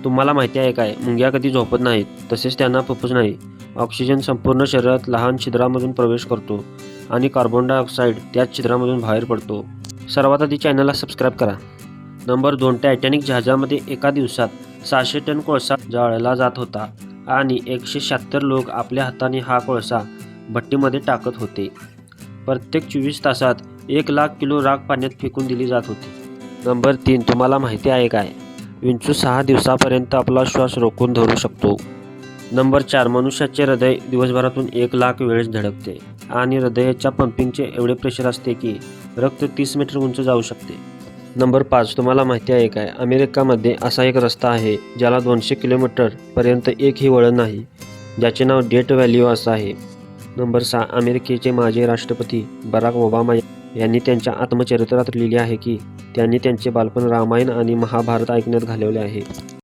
तुम्हाला माहिती आहे काय, मुंग्या कधी झोपत नाहीत, तसेच त्यांना फुफ्फुस नाही. ऑक्सिजन संपूर्ण शरीरात लहान छिद्रामधून प्रवेश करतो आणि कार्बन डायऑक्साईड त्याच छिद्रामधून बाहेर पडतो. सर्वात आधी चॅनलला सबस्क्राईब करा. नंबर 2. टायटॅनिक जहाजामध्ये एका दिवसात 600 टन कोळसा जाळला जात होता आणि 176 लोक आपल्या हाताने हा कोळसा भट्टीमध्ये टाकत होते. प्रत्येक 24 तासात 1,00,000 किलो राख पाण्यात फेकून दिली जात होती. नंबर 3. तुम्हाला माहिती आहे काय, विंचू 6 दिवसापर्यंत आपला श्वास रोखून धरू शकतो. नंबर 4. मनुष्याचे हृदय दिवसभरातून 1,00,000 वेळेस धडकते आणि हृदयाच्या पंपिंगचे एवढे प्रेशर असते की रक्त 30 मीटर उंच जाऊ शकते. नंबर 5. तुम्हाला माहिती आहे काय, अमेरिकामध्ये असा एक रस्ता आहे ज्याला 200 किलोमीटर पर्यंत एकही वळण नाही, ज्याचे नाव डेथ व्हॅली असं आहे. नंबर 6. अमेरिकेचे माजी राष्ट्रपती बराक ओबामा यांनी त्यांच्या आत्मचरित्रात लिहिले आहे की त्यांनी त्यांचे बालपण रामायण आणि महाभारत ऐकण्यात घालवले आहे.